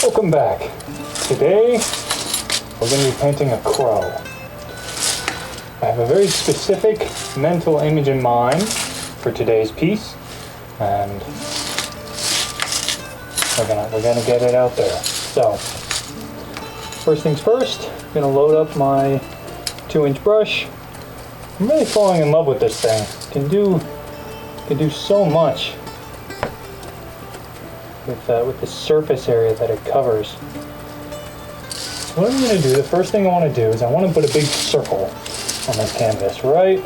Welcome back. Today, we're going to be painting a crow. I have a very specific mental image in mind for today's piece, and we're gonna get it out there. So, first things first, I'm gonna load up my 2-inch brush. I'm really falling in love with this thing. It can do so much with the surface area that it covers. So what I'm going to do, the first thing I want to do is I want to put a big circle on this canvas, right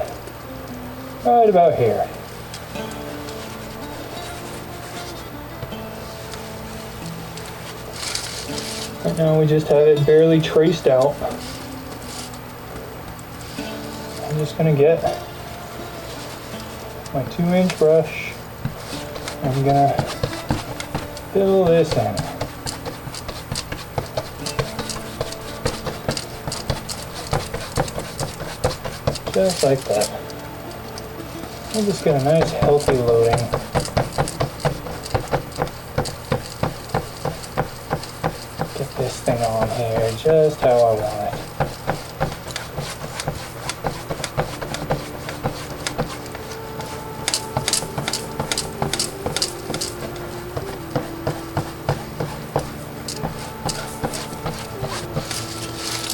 about here. Right now we just have it barely traced out. I'm just going to get my 2-inch brush. I'm going to fill this in. Just like that. We'll just get a nice healthy loading. Get this thing on here just how I want it.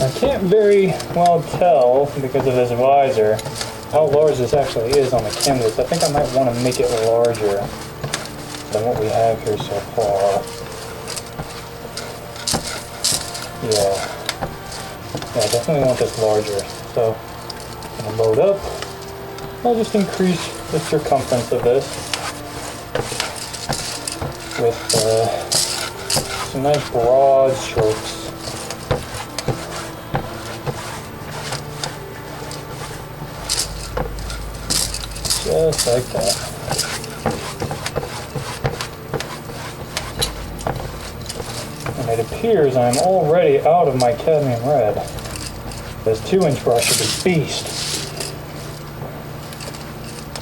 I can't very well tell, because of this visor, how large this actually is on the canvas. I think I might want to make it larger than what we have here so far. Yeah, I definitely want this larger. So, I'm going to load up. I'll just increase the circumference of this with some nice broad strokes. Just like that. And it appears I'm already out of my cadmium red. This 2-inch brush is a beast.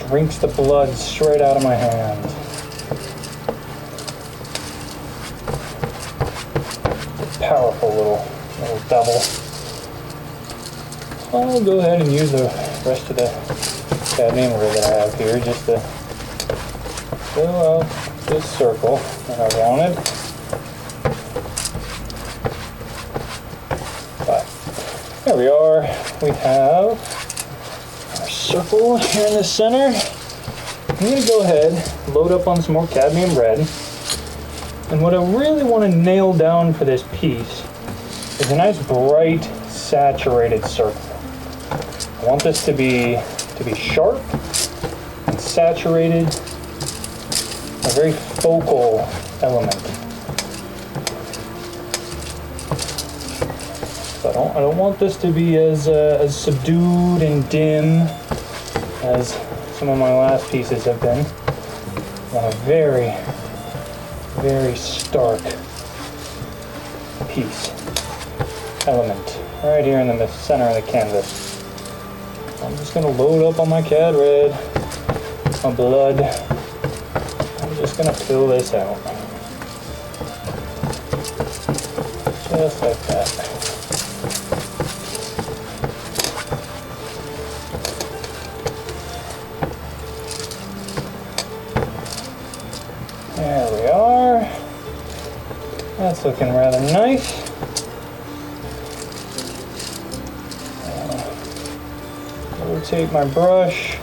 Drinks the blood straight out of my hand. Powerful little double. I'll go ahead and use the rest of the cadmium red that I have here just to fill out this circle that I wanted. But there we are. We have our circle here in the center. I'm going to go ahead, load up on some more cadmium red. And what I really want to nail down for this piece is a nice bright saturated circle. I want this to be sharp and saturated, a very focal element. So I don't want this to be as subdued and dim as some of my last pieces have been. I want a very, very stark piece, element, right here in the center of the canvas. I'm just going to load up on my cad red, my blood. I'm just going to fill this out. Just like that. There we are. That's looking rather nice. Rotate my brush,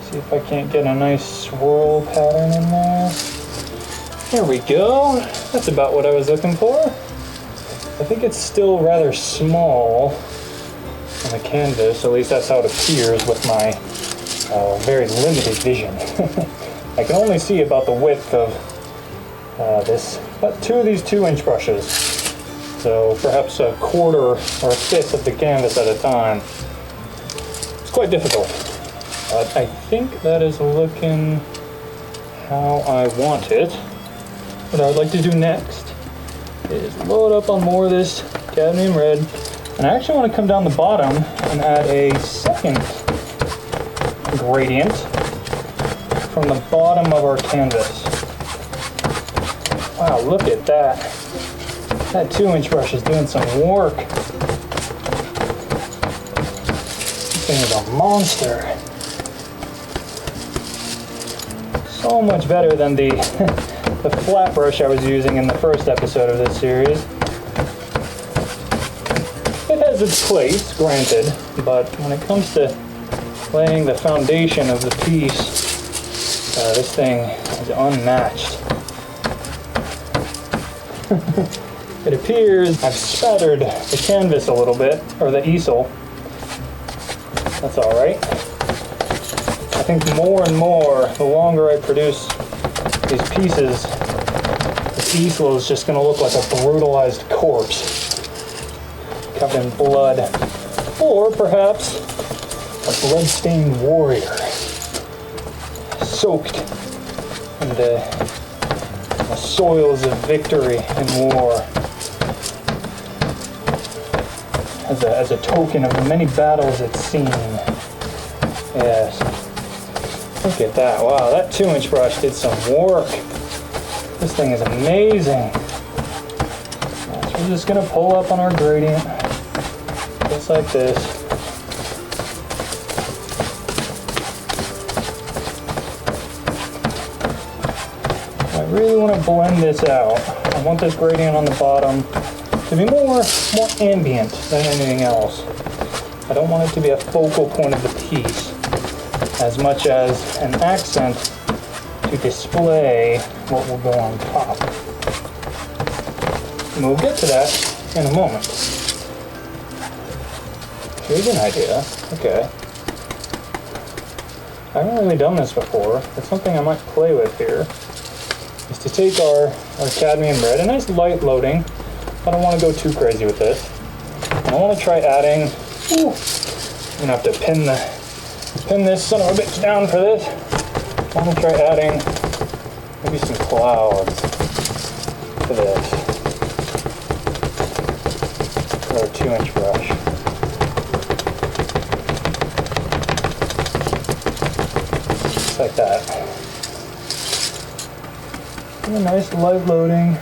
see if I can't get a nice swirl pattern in there. There we go. That's about what I was looking for. I think it's still rather small on the canvas, at least that's how it appears with my very limited vision. I can only see about the width of about 2 of these 2-inch brushes. So perhaps a quarter or a fifth of the canvas at a time. Quite difficult, but I think that is looking how I want it. What I'd like to do next is load up on more of this cadmium red, and I actually want to come down the bottom and add a second gradient from the bottom of our canvas. Wow, look at that. That 2-inch brush is doing some work. This thing is a monster. So much better than the the flat brush I was using in the first episode of this series. It has its place, granted, but when it comes to laying the foundation of the piece, this thing is unmatched. It appears I've spattered the canvas a little bit, or the easel. That's alright. I think more and more, the longer I produce these pieces, this easel is just going to look like a brutalized corpse, covered in blood, or perhaps a blood-stained warrior, soaked in the soils of victory and war, as a token of the many battles it's seen. Yes. Look at that. Wow, that 2-inch brush did some work. This thing is amazing. So we're just going to pull up on our gradient, just like this. I really want to blend this out. I want this gradient on the bottom to be more ambient than anything else. I don't want it to be a focal point of the piece as much as an accent to display what will go on top. And we'll get to that in a moment. Here's an idea. Okay. I haven't really done this before. It's something I might play with here. Is to take our cadmium red, a nice light loading. I don't want to go too crazy with this. And I want to try adding, I'm going to have to pin this son of a bitch down for this. I want to try adding maybe some clouds to this. With our 2-inch brush. Just like that. And a nice light loading.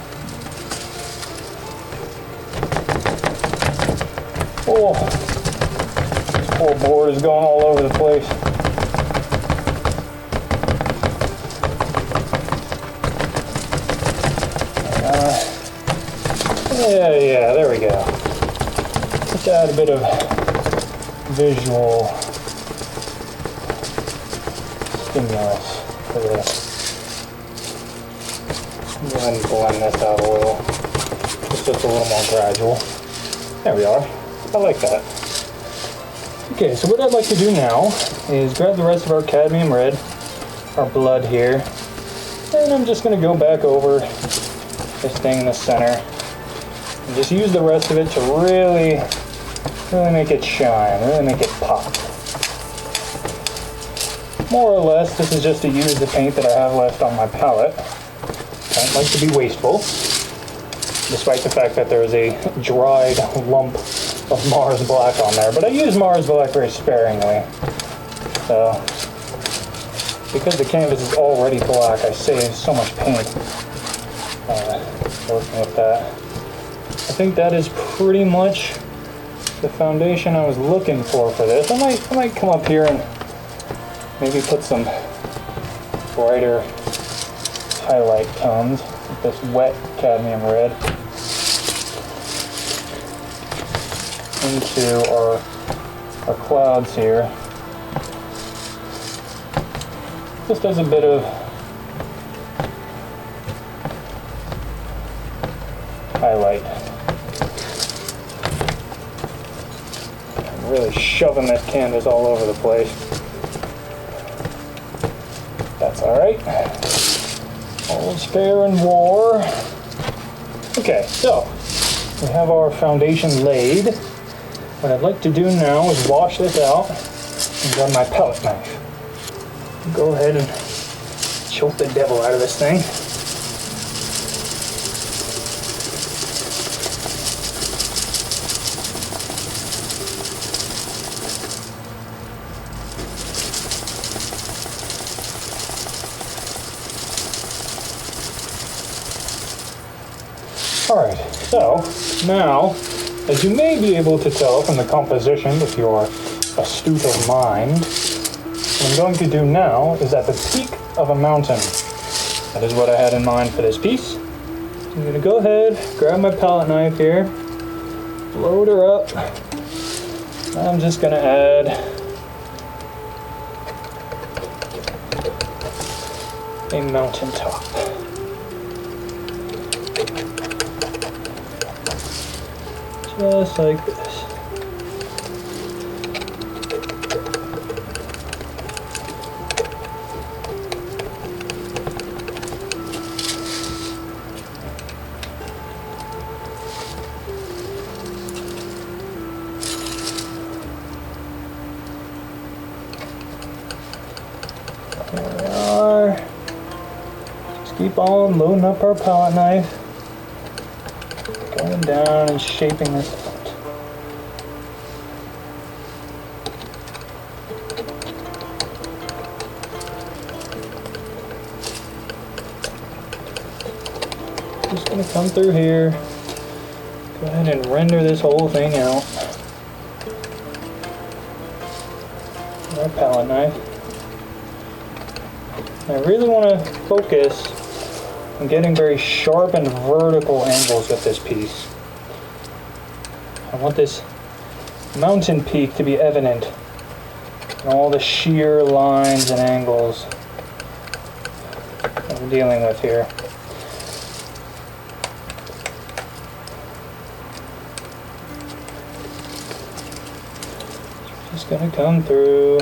Oh, this poor board is going all over the place. Yeah, there we go. Let's add a bit of visual stimulus to this. Go ahead and blend this out a little. It's just a little more gradual. There we are. I like that. Okay, so what I'd like to do now is grab the rest of our cadmium red, our blood here, and I'm just going to go back over this thing in the center and just use the rest of it to really make it shine, really make it pop. More or less, this is just to use the paint that I have left on my palette. I don't like to be wasteful, despite the fact that there is a dried lump of Mars Black on there, but I use Mars Black very sparingly. So, because the canvas is already black, I save so much paint working with that. I think that is pretty much the foundation I was looking for this. I might come up here and maybe put some brighter highlight tones with this wet cadmium red into our clouds here. Just as a bit of highlight. I'm really shoving this canvas all over the place. That's alright. All's fair in war. Okay, so we have our foundation laid. What I'd like to do now is wash this out and grab my palette knife. Go ahead and choke the devil out of this thing. Alright, so now, as you may be able to tell from the composition if you're astute of mind, what I'm going to do now is at the peak of a mountain. That is what I had in mind for this piece. I'm going to go ahead, grab my palette knife here, load her up. I'm just going to add a mountaintop. Just like this. There we are. Just keep on loading up our palette knife. Going down and shaping this out. Just gonna come through here. Go ahead and render this whole thing out. With our palette knife. I really want to focus on getting very sharp and vertical angles with this piece. I want this mountain peak to be evident in all the sheer lines and angles that we're dealing with here. Just gonna come through.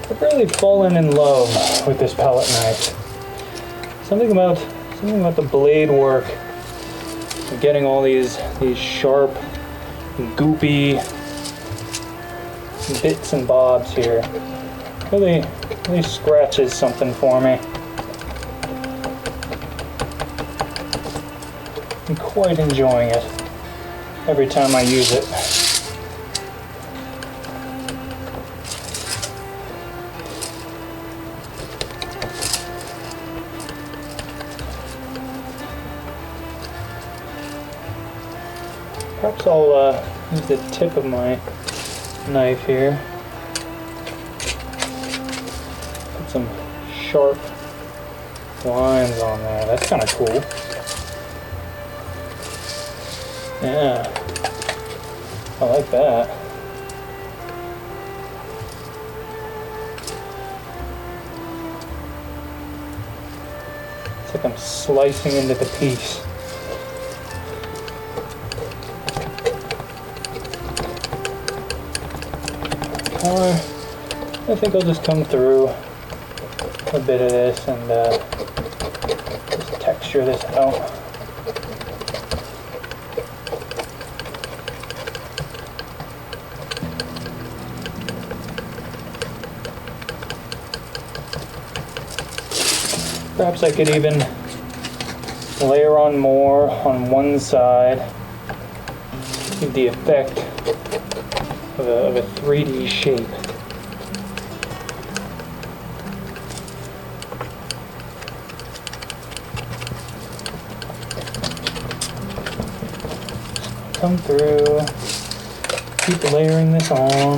I've really fallen in love with this palette knife. Something about the blade work, and getting all these sharp, goopy bits and bobs here. Really scratches something for me. I'm quite enjoying it every time I use it. Perhaps I'll use the tip of my knife here. Put some sharp lines on there. That's kind of cool. Yeah, I like that. It's like I'm slicing into the piece. I think I'll just come through a bit of this and just texture this out. Perhaps I could even layer on more on one side, give the effect of a 3D shape. Come through, keep layering this on.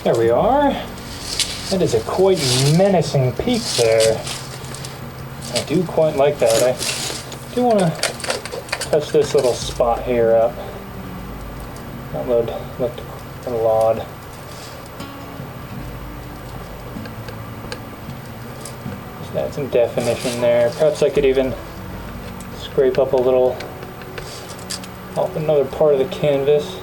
There we are. That is a quite menacing peak there. I do quite like that. I do want to touch this little spot here up. That would look little odd. Just add some definition there. Perhaps I could even scrape up a little off another part of the canvas.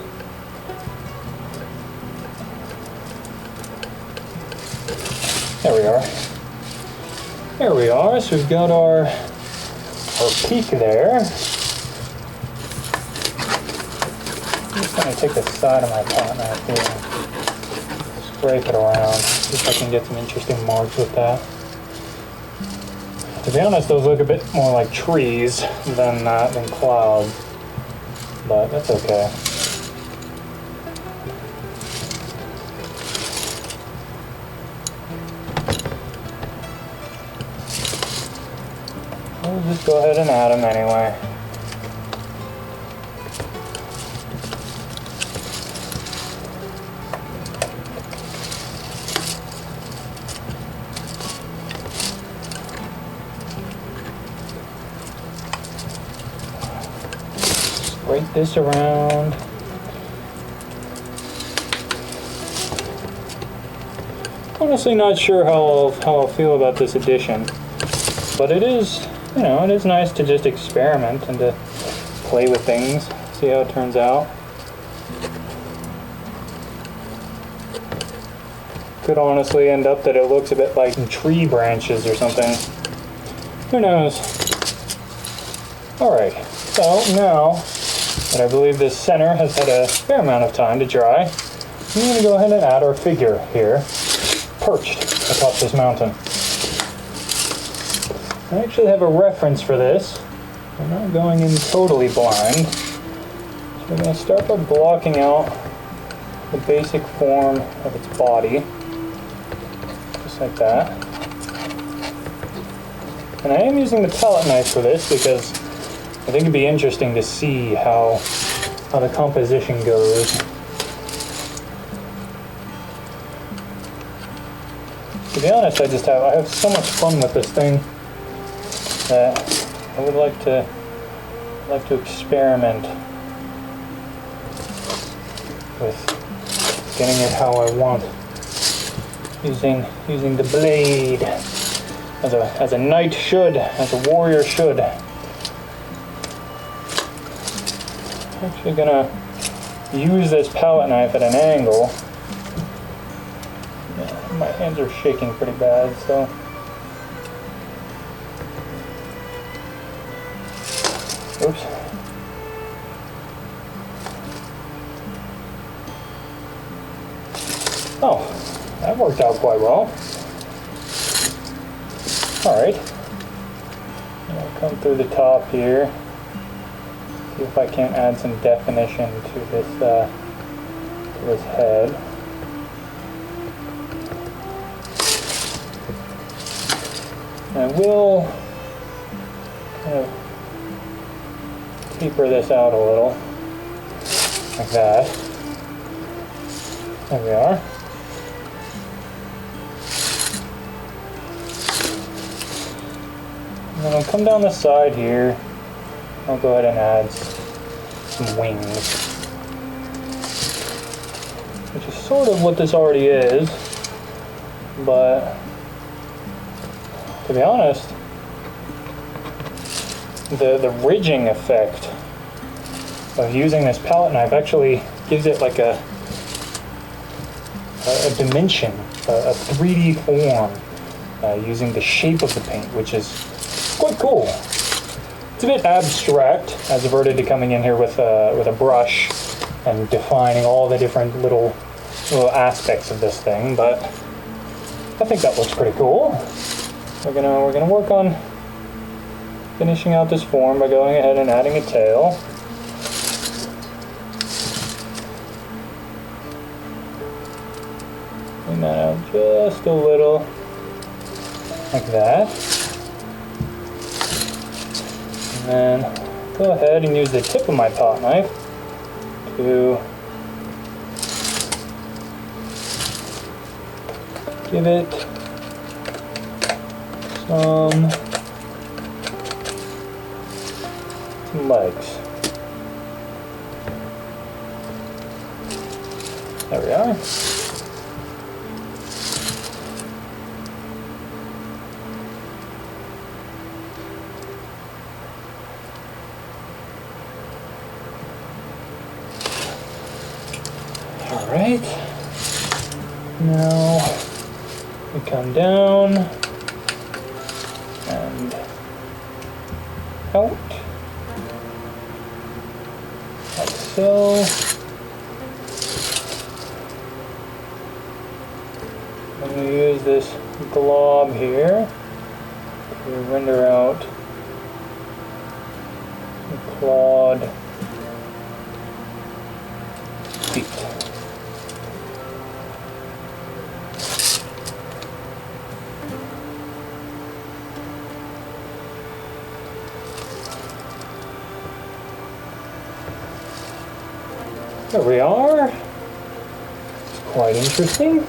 There we are. There we are. So we've got our peak there. I'm just going to take the side of my pot knife here and scrape it around. See if I can get some interesting marks with that. To be honest, those look a bit more like trees than clouds, but that's okay. We'll just go ahead and add them anyway. Scrape this around. Honestly, not sure how I'll feel about this addition, but it is, you know, it is nice to just experiment and to play with things, see how it turns out. Could honestly end up that it looks a bit like tree branches or something. Who knows? Alright, so now that I believe this center has had a fair amount of time to dry, I'm going to go ahead and add our figure here, perched atop this mountain. I actually have a reference for this. I'm not going in totally blind. So we're going to start by blocking out the basic form of its body, just like that. And I am using the palette knife for this because I think it'd be interesting to see how the composition goes. To be honest, I have so much fun with this thing that I would like to experiment with getting it how I want, using the blade as a knight should, as a warrior should. I'm actually gonna use this palette knife at an angle. Yeah, my hands are shaking pretty bad, so. Oops. Oh, that worked out quite well. Alright. I'll come through the top here. See if I can't add some definition to this head. And I will kind of taper this out a little, like that. There we are. And then I'll come down the side here. I'll go ahead and add some wings, which is sort of what this already is, but to be honest, the ridging effect of using this palette knife actually gives it like a dimension, a 3D form, using the shape of the paint, which is quite cool. It's a bit abstract as averted to coming in here with a brush and defining all the different little aspects of this thing, but I think that looks pretty cool. We're gonna work on finishing out this form by going ahead and adding a tail. Bring that out just a little, like that. And then go ahead and use the tip of my palette knife to give it some legs. There we are. All right. Now we come down and out, like so. And we use this glob here to render out the clawed feet. There we are. It's quite interesting.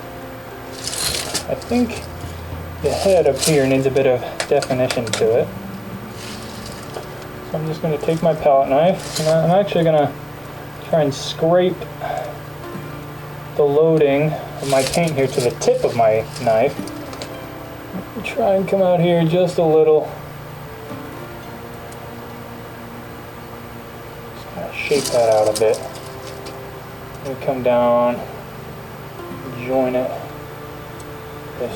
I think the head up here needs a bit of definition to it. So I'm just going to take my palette knife and I'm actually going to try and scrape the loading of my paint here to the tip of my knife. Try and come out here just a little. Just kind of shape that out a bit. And come down, join it, this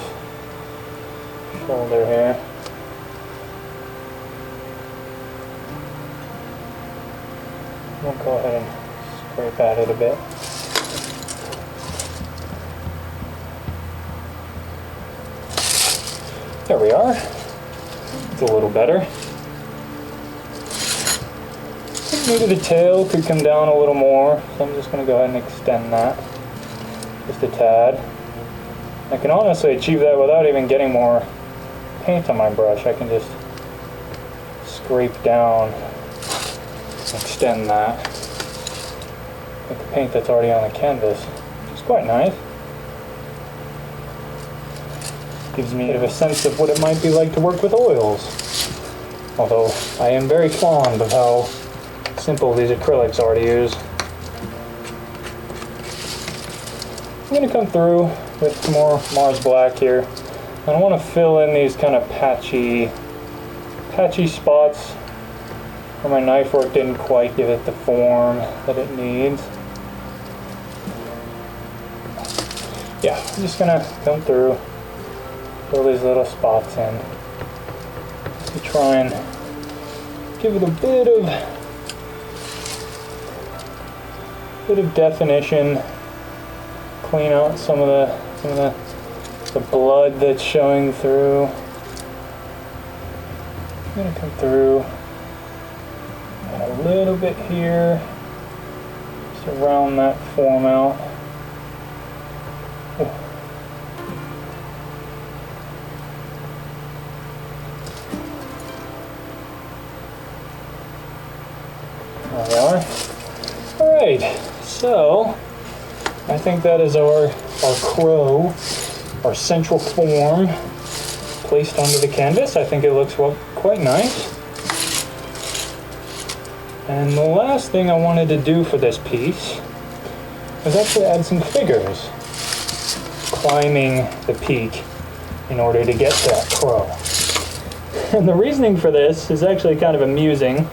shoulder here. We'll go ahead and scrape at it a bit. There we are. It's a little better. Maybe the tail could come down a little more, so I'm just going to go ahead and extend that just a tad. I can honestly achieve that without even getting more paint on my brush. I can just scrape down, extend that with the paint that's already on the canvas, which is quite nice. Gives me a sense of what it might be like to work with oils. Although I am very fond of how simple these acrylics are to use. I'm going to come through with some more Mars Black here. And I want to fill in these kind of patchy spots where my knife work didn't quite give it the form that it needs. Yeah, I'm just going to come through, fill these little spots in to try and give it a bit of definition, clean out some of the blood that's showing through. I'm gonna come through and a little bit here, just to round that form out. Oh. There we are. All right. So, I think that is our crow, our central form, placed onto the canvas. I think it looks quite nice. And the last thing I wanted to do for this piece was actually add some figures climbing the peak in order to get to that crow. And the reasoning for this is actually kind of amusing.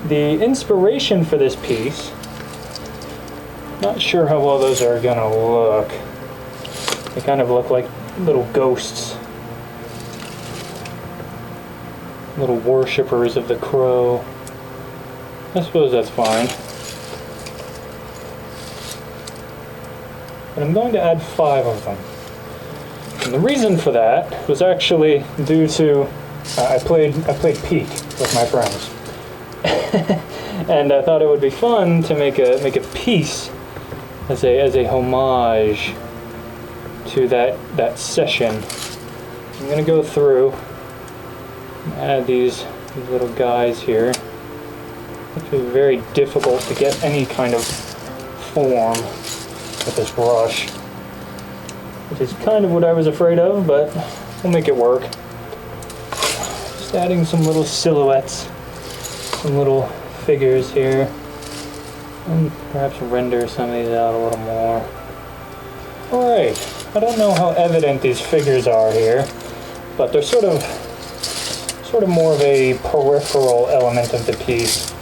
The inspiration for this piece, not sure how well those are gonna look. They kind of look like little ghosts. Little worshippers of the crow. I suppose that's fine. But I'm going to add 5 of them. And the reason for that was actually due to I played Peak with my friends. And I thought it would be fun to make a piece as a homage to that session. I'm gonna go through and add these little guys here. It's very difficult to get any kind of form with this brush, which is kind of what I was afraid of, but we'll make it work. Just adding some little silhouettes, some little figures here, and perhaps render some of these out a little more. great. I don't know how evident these figures are here, but they're sort of more of a peripheral element of the piece.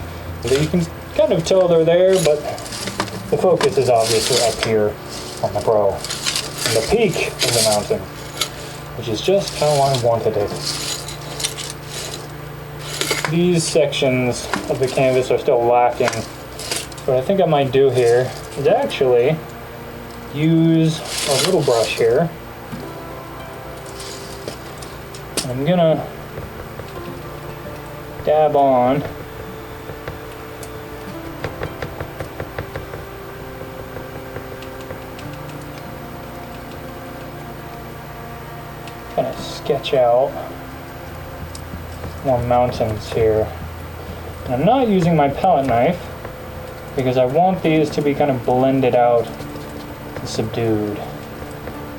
You can kind of tell they're there, but the focus is obviously up here on the Pro, and the peak of the mountain, which is just how I wanted it. These sections of the canvas are still lacking. What I think I might do here is actually use a little brush here. I'm gonna dab on kind of sketch out more mountains here. And I'm not using my palette knife because I want these to be kind of blended out and subdued.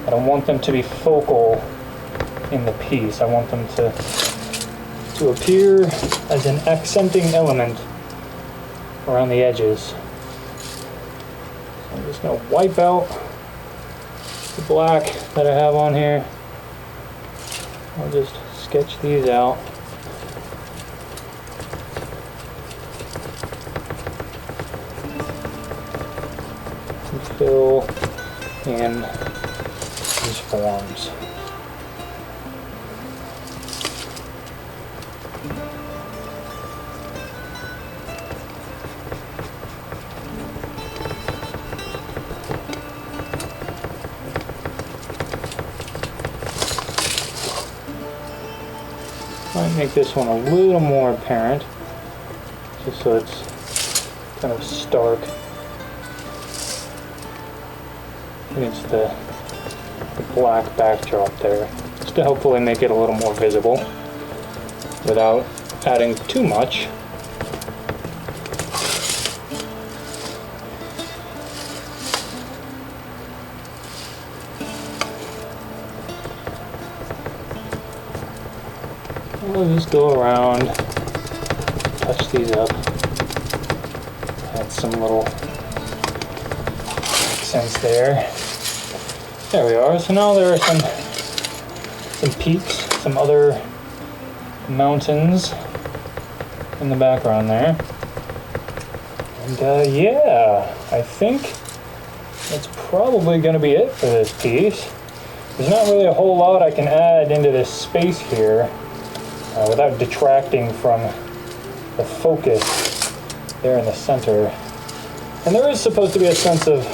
I don't want them to be focal in the piece. I want them to appear as an accenting element around the edges. So I'm just going to wipe out the black that I have on here. I'll just sketch these out. And fill in these forms. Might make this one a little more apparent, just so it's kind of stark against the black backdrop there, just to hopefully make it a little more visible without adding too much. I'll just go around, touch these up, add some little accents there. There we are. So now there are some peaks, some other mountains in the background there. And yeah, I think that's probably going to be it for this piece. There's not really a whole lot I can add into this space here without detracting from the focus there in the center. And there is supposed to be a sense of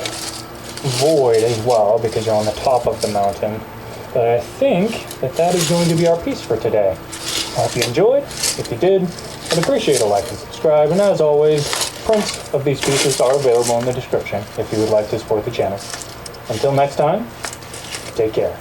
void as well because you're on the top of the mountain. But I think that is going to be our piece for today. I hope you enjoyed. If you did, I'd appreciate a like and subscribe. And as always, prints of these pieces are available in the description if you would like to support the channel. Until next time, take care.